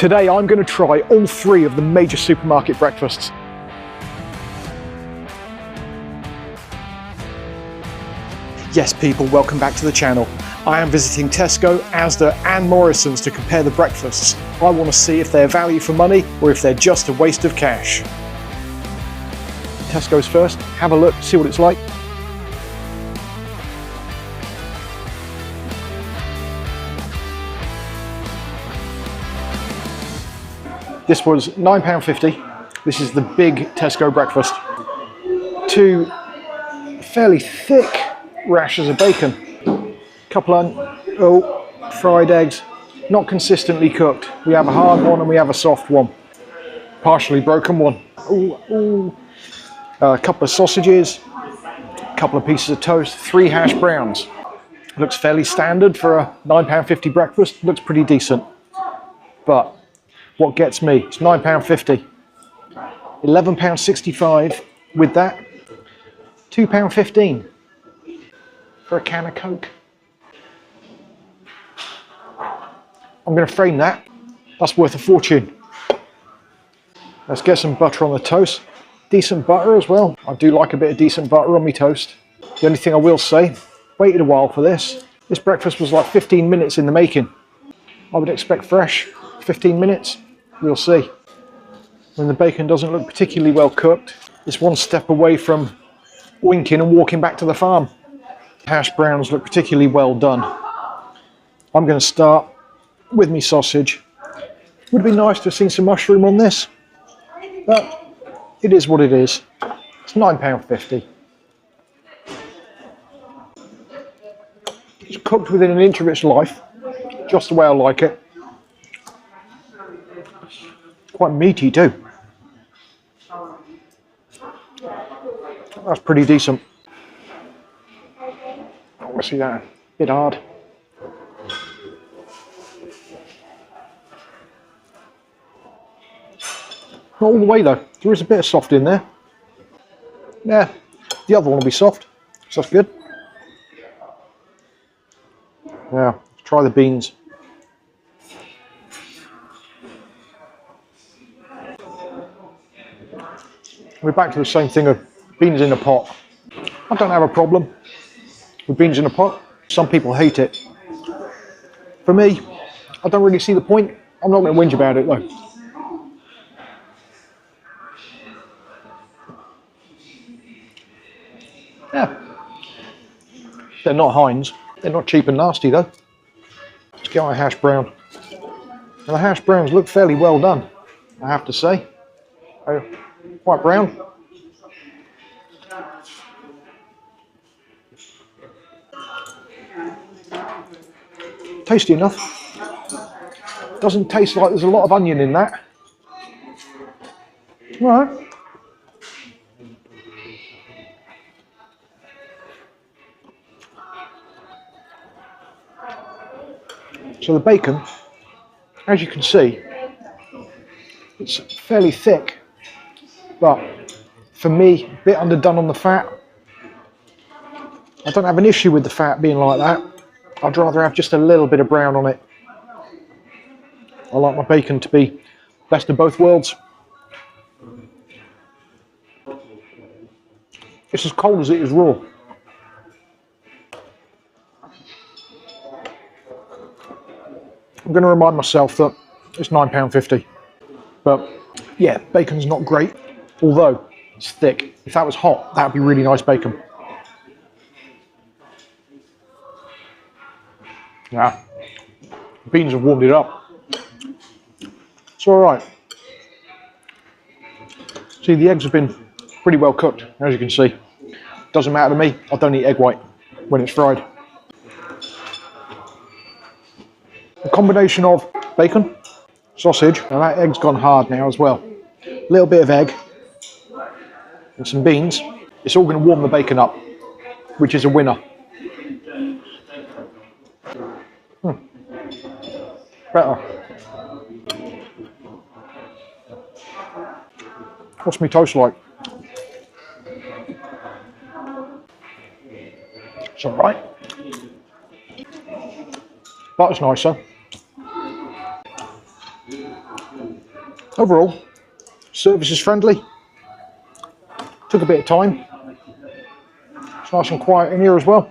Today I'm going to try all three of the major supermarket breakfasts. Yes people, welcome back to the channel. I am visiting Tesco, ASDA and Morrison's to compare the breakfasts. I want to see if they're value for money or if they're just a waste of cash. Tesco's first, have a look, see what it's like. This was £9.50. This is the big Tesco breakfast. Two fairly thick rashers of bacon. Couple of fried eggs, not consistently cooked. We have a hard one and we have a soft one. Partially broken one. A couple of sausages, a couple of pieces of toast, 3 hash browns. Looks fairly standard for a £9.50 breakfast. Looks pretty decent. But what gets me, it's £9.50. £11.65 with that. £2.15 for a can of Coke. I'm going to frame that. That's worth a fortune. Let's get some butter on the toast. Decent butter as well. I do like a bit of decent butter on my toast. The only thing I will say, waited a while for this. This breakfast was like 15 minutes in the making. I would expect fresh, 15 minutes. We'll see. When the bacon doesn't look particularly well cooked, it's one step away from winking and walking back to the farm. Hash browns look particularly well done. I'm going to start with my sausage. Would be nice to have seen some mushroom on this, but it is what it is. It's £9.50. It's cooked within an inch of its life, just the way I like it. Quite meaty too. That's pretty decent. Oh, I see that. A bit hard. Not all the way though. There is a bit of soft in there. Yeah, the other one will be soft, so that's good. Yeah, let's try the beans. We're back to the same thing of beans in a pot. I don't have a problem with beans in a pot. Some people hate it. For me, I don't really see the point. I'm not going to whinge about it though. Yeah. They're not Heinz. They're not cheap and nasty though. Let's get our hash brown. And the hash browns look fairly well done, I have to say. Quite brown. Tasty enough. Doesn't taste like there's a lot of onion in that. Alright. So the bacon, as you can see, it's fairly thick. But for me, a bit underdone on the fat. I don't have an issue with the fat being like that. I'd rather have just a little bit of brown on it. I like my bacon to be best of both worlds. It's as cold as it is raw. I'm going to remind myself that it's £9.50. But yeah, bacon's not great. Although it's thick. If that was hot, that would be really nice bacon. Yeah, beans have warmed it up. It's all right. See, the eggs have been pretty well cooked, as you can see. Doesn't matter to me. I don't eat egg white when it's fried. A combination of bacon, sausage, and that egg's gone hard now as well. A little bit of egg and some beans. It's all going to warm the bacon up, which is a winner. Better. What's my toast like? It's alright. Butter's nicer. Overall, service is friendly. Took a bit of time. It's nice and quiet in here as well.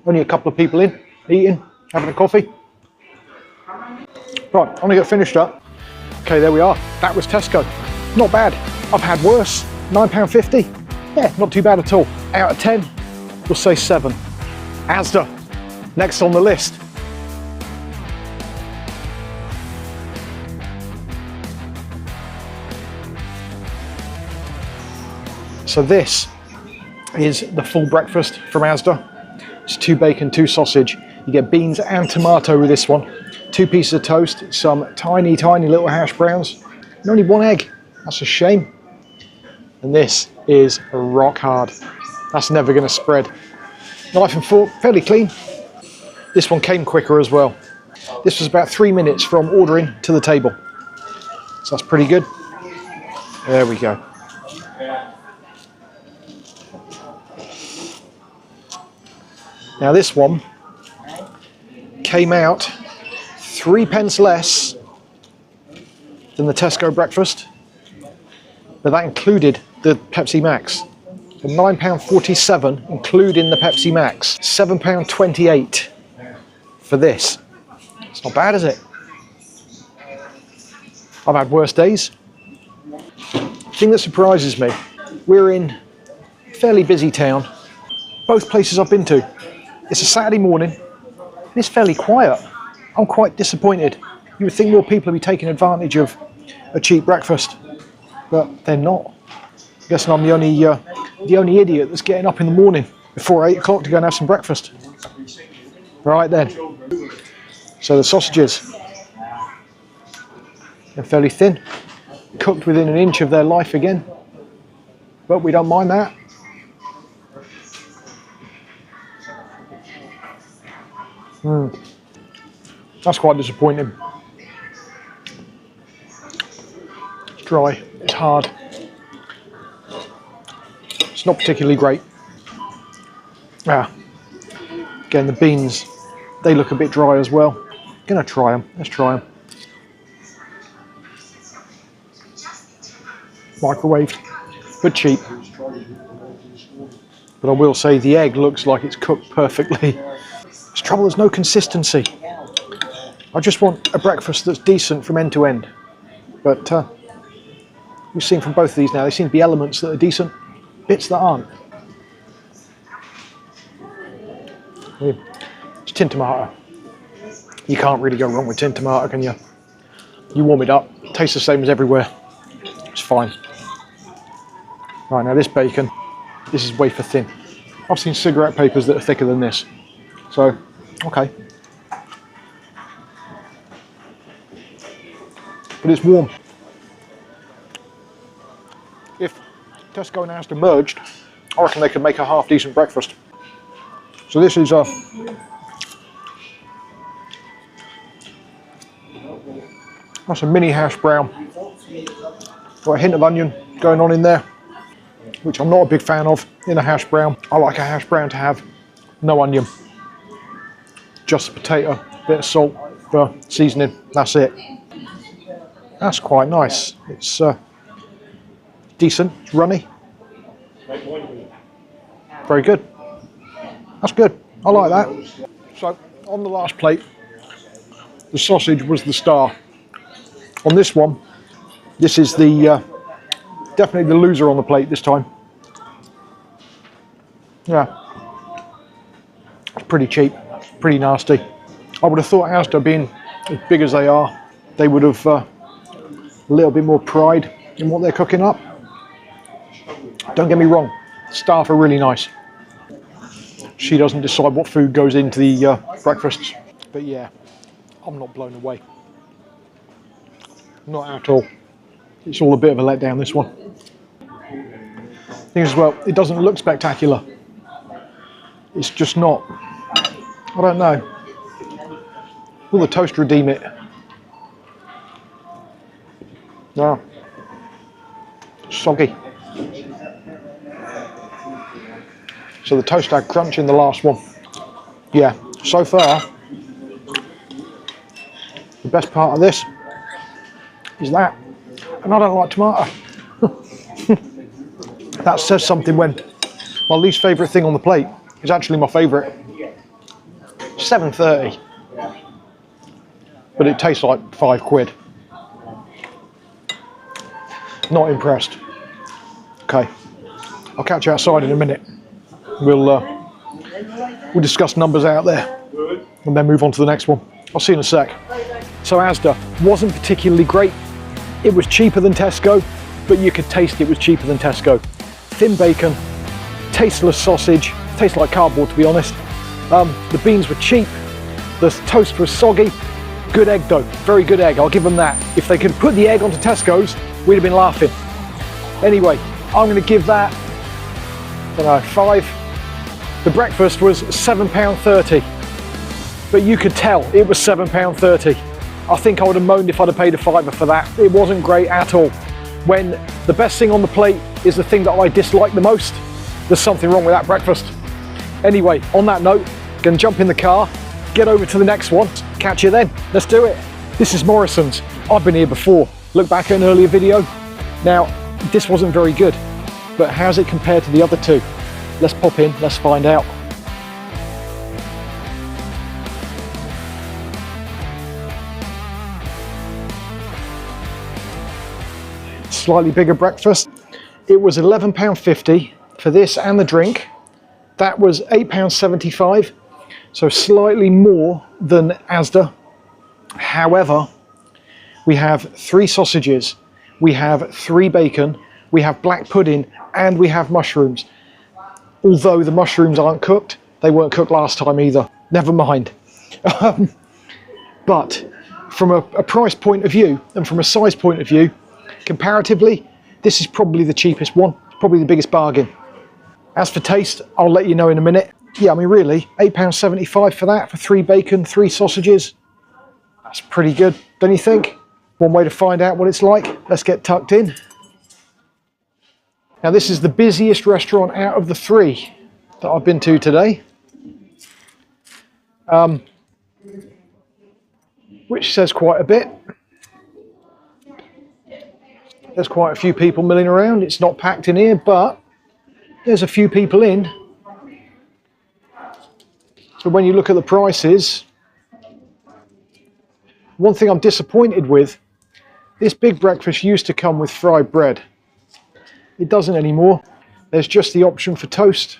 Only a couple of people in, eating, having a coffee. Right, I'm gonna get finished up. Okay, there we are. That was Tesco. Not bad. I've had worse. £9.50. Yeah, not too bad at all. Out of 10, we'll say 7. ASDA, next on the list. So this is the full breakfast from ASDA. It's 2 bacon, 2 sausage. You get beans and tomato with this one. 2 pieces of toast, some tiny, tiny little hash browns, and only 1 egg. That's a shame. And this is rock hard. That's never going to spread. Knife and fork, fairly clean. This one came quicker as well. This was about 3 minutes from ordering to the table. So that's pretty good. There we go. Now this one came out 3p less than the Tesco breakfast, but that included the Pepsi Max. So £9.47 including the Pepsi Max. £7.28 for this. It's not bad, is it? I've had worse days. The thing that surprises me, we're in a fairly busy town. Both places I've been to. It's a Saturday morning, and it's fairly quiet. I'm quite disappointed. You would think more people would be taking advantage of a cheap breakfast, but they're not. I guess I'm the only idiot that's getting up in the morning before 8 o'clock to go and have some breakfast. Right then. So the sausages, they're fairly thin, cooked within an inch of their life again, but we don't mind that. That's quite disappointing. It's dry, it's hard. It's not particularly great. Again, the beans, they look a bit dry as well. Gonna try them, let's try them. Microwaved, but cheap. But I will say the egg looks like it's cooked perfectly. There's trouble, there's no consistency. I just want a breakfast that's decent from end to end. But we've seen from both of these now, there seem to be elements that are decent, bits that aren't. It's tin tomato. You can't really go wrong with tin tomato, can you? You warm it up, it tastes the same as everywhere. It's fine. Right, now this bacon, this is wafer thin. I've seen cigarette papers that are thicker than this. So, okay. But it's warm. If Tesco and Asda merged, I reckon they could make a half decent breakfast. So this is that's a mini hash brown. Got a hint of onion going on in there, which I'm not a big fan of in a hash brown. I like a hash brown to have no onion. Just a potato, bit of salt for seasoning, that's it. That's quite nice. It's decent, it's runny. Very good. That's good, I like that. So, on the last plate, the sausage was the star. On this one, this is the definitely the loser on the plate this time. Yeah, it's pretty cheap, pretty nasty. I would have thought Asda, being as big as they are, they would have a little bit more pride in what they're cooking up. Don't get me wrong, staff are really nice. She doesn't decide what food goes into the breakfasts, but yeah, I'm not blown away. Not at all. It's all a bit of a letdown, this one. Thing as well, it doesn't look spectacular. It's just not. I don't know. Will the toast redeem it? No. Soggy. So the toast had crunch in the last one. Yeah, so far, The best part of this is that, and I don't like tomato. That says something when my least favourite thing on the plate is actually my favourite. £7.30, but it tastes like £5. Not impressed. Okay, I'll catch you outside in a minute. We'll discuss numbers out there and then move on to the next one. I'll see you in a sec. So ASDA wasn't particularly great. It was cheaper than Tesco, but you could taste it was cheaper than Tesco. Thin bacon, tasteless sausage, tastes like cardboard to be honest. The beans were cheap, the toast was soggy. Good egg though, very good egg, I'll give them that. If they could put the egg onto Tesco's, we'd have been laughing. Anyway, I'm going to give that, I don't know, 5. The breakfast was £7.30, but you could tell it was £7.30. I think I would have moaned if I'd have paid a £5 for that. It wasn't great at all. When the best thing on the plate is the thing that I dislike the most, there's something wrong with that breakfast. Anyway, on that note, gonna jump in the car, get over to the next one, catch you then, let's do it. This is Morrison's. I've been here before. Look back at an earlier video. Now, this wasn't very good, but how's it compared to the other two? Let's pop in, let's find out. Slightly bigger breakfast. It was £11.50 for this and the drink. That was £8.75, so slightly more than ASDA. However, we have 3 sausages, we have 3 bacon, we have black pudding, and we have mushrooms. Although the mushrooms aren't cooked, they weren't cooked last time either. Never mind. But from a price point of view and from a size point of view, comparatively, this is probably the cheapest one, probably the biggest bargain. As for taste, I'll let you know in a minute. Yeah, I mean really, £8.75 for that, for 3 bacon, 3 sausages. That's pretty good, don't you think? One way to find out what it's like, let's get tucked in. Now this is the busiest restaurant out of the 3 that I've been to today. Which says quite a bit. There's quite a few people milling around. It's not packed in here, but there's a few people in. So when you look at the prices, one thing I'm disappointed with, this big breakfast used to come with fried bread. It doesn't anymore. There's just the option for toast.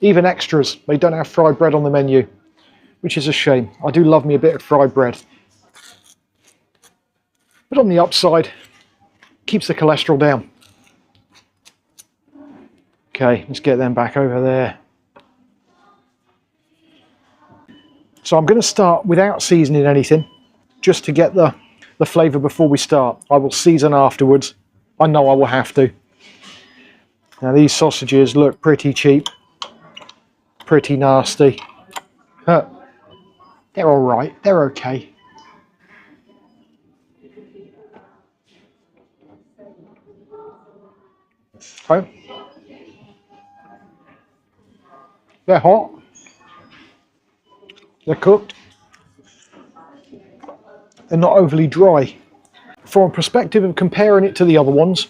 Even extras, they don't have fried bread on the menu, which is a shame. I do love me a bit of fried bread. But on the upside, keeps the cholesterol down. Okay, let's get them back over there. So I'm going to start without seasoning anything, just to get the flavour before we start. I will season afterwards. I know I will have to. Now these sausages look pretty cheap, pretty nasty. They're all right, they're okay. Okay. They're hot. They're cooked. They're not overly dry. From a perspective of comparing it to the other ones,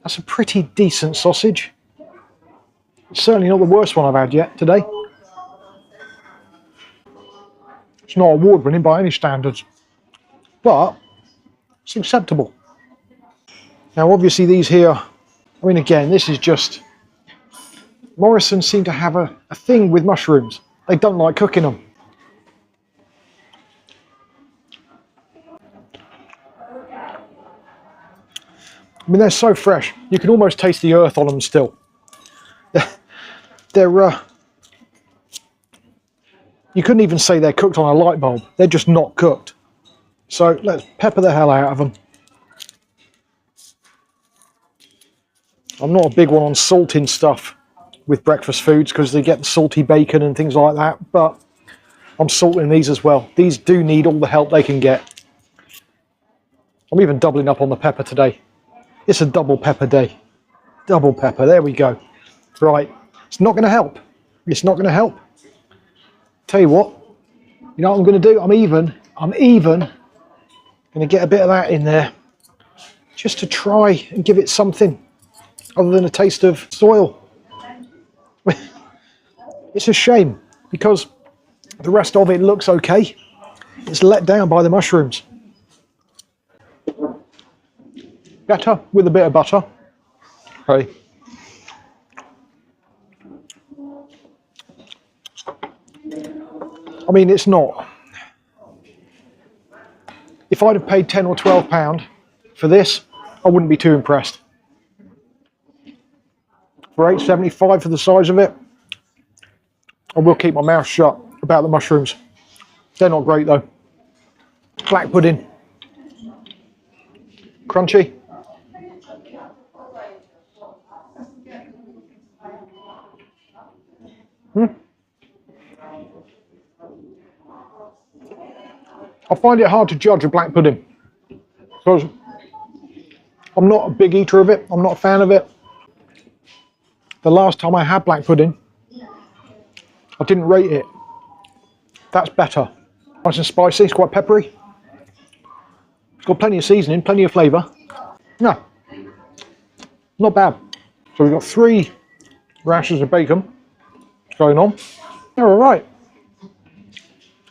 that's a pretty decent sausage. It's certainly not the worst one I've had yet today. It's not award-winning by any standards, but it's acceptable. Now obviously these here, I mean again, this is just, Morrisons seem to have a thing with mushrooms. They don't like cooking them. I mean, they're so fresh, you can almost taste the earth on them still. You couldn't even say they're cooked on a light bulb. They're just not cooked. So let's pepper the hell out of them. I'm not a big one on salting stuff with breakfast foods because they get the salty bacon and things like that, but I'm salting these as well. These do need all the help they can get. I'm even doubling up on the pepper today. It's a double pepper day. Double pepper, there we go. Right, it's not going to help. It's not going to help. Tell you what, You know what I'm going to do? I'm even going to get a bit of that in there, just to try and give it something other than a taste of soil. It's a shame because the rest of it looks okay. It's let down by the mushrooms. Better with a bit of butter. Hey. I mean, it's not. If I'd have paid £10 or £12 for this, I wouldn't be too impressed. For £8.75 for the size of it, I will keep my mouth shut about the mushrooms. They're not great though. Black pudding. Crunchy. I find it hard to judge a black pudding because I'm not a big eater of it. I'm not a fan of it. The last time I had black pudding, I didn't rate it. That's better. Nice and spicy, it's quite peppery. It's got plenty of seasoning, plenty of flavour. No, not bad. So we've got 3 rashers of bacon going on. They're all right.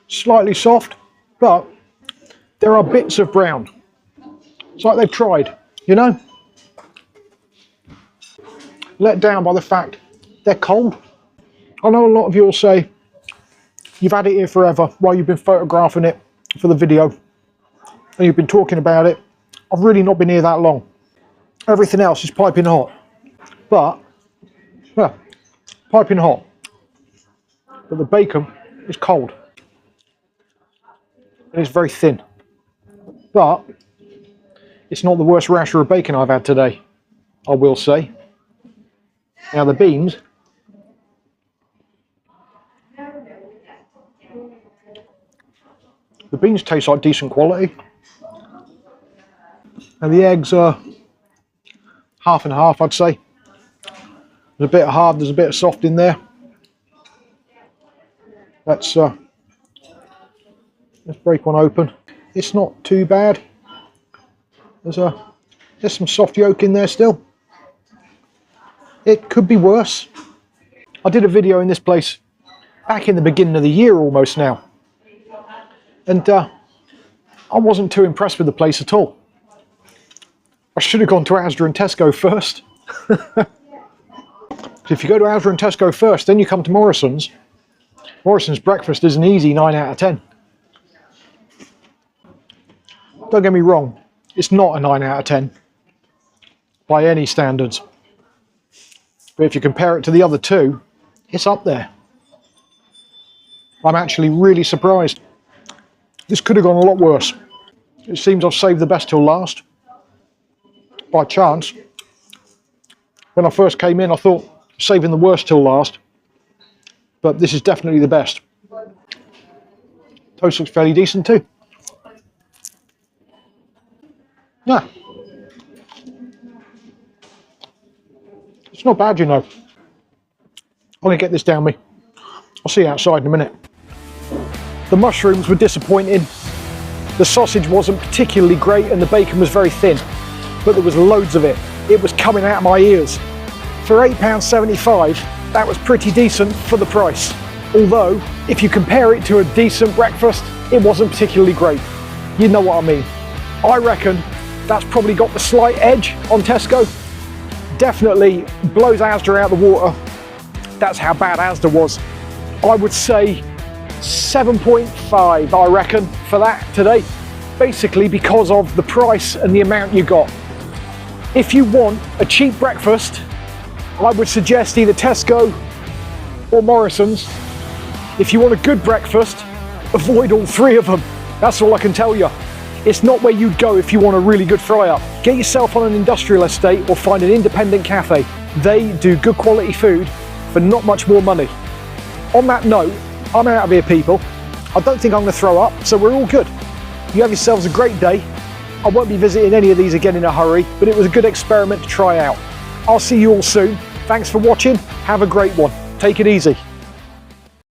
Slightly soft, but there are bits of brown. It's like they've tried, you know? Let down by the fact they're cold. I know a lot of you will say you've had it here forever while you've been photographing it for the video and you've been talking about it. I've really not been here that long. Everything else is piping hot, but yeah, piping hot. But the bacon is cold. It's very thin, but it's not the worst rasher of bacon I've had today, I will say. Now the beans, taste like decent quality, and the eggs are half and half, I'd say. There's a bit of hard, there's a bit of soft in there. Let's break one open. It's not too bad. There's some soft yolk in there still. It could be worse. I did a video in this place back in the beginning of the year almost now, and I wasn't too impressed with the place at all. I should have gone to ASDA and TESCO first. If you go to ASDA and TESCO first, then you come to Morrison's. Morrison's breakfast is an easy 9 out of 10. Don't get me wrong, it's not a 9 out of 10 by any standards. But if you compare it to the other two, it's up there. I'm actually really surprised. This could have gone a lot worse. It seems I've saved the best till last. By chance. When I first came in, I thought saving the worst till last. But this is definitely the best. Toast looks fairly decent too. Yeah. It's not bad, you know. I'm going to get this down me. I'll see you outside in a minute. The mushrooms were disappointing. The sausage wasn't particularly great and the bacon was very thin. But there was loads of it. It was coming out of my ears. For £8.75, that was pretty decent for the price. Although, if you compare it to a decent breakfast, it wasn't particularly great. You know what I mean. I reckon that's probably got the slight edge on Tesco. Definitely blows ASDA out the water. That's how bad ASDA was. I would say 7.5, I reckon, for that today. Basically because of the price and the amount you got. If you want a cheap breakfast, I would suggest either Tesco or Morrison's. If you want a good breakfast, avoid all 3 of them. That's all I can tell you. It's not where you'd go if you want a really good fry-up. Get yourself on an industrial estate or find an independent cafe. They do good quality food for not much more money. On that note, I'm out of here, people. I don't think I'm going to throw up, so we're all good. You have yourselves a great day. I won't be visiting any of these again in a hurry, but it was a good experiment to try out. I'll see you all soon. Thanks for watching. Have a great one. Take it easy.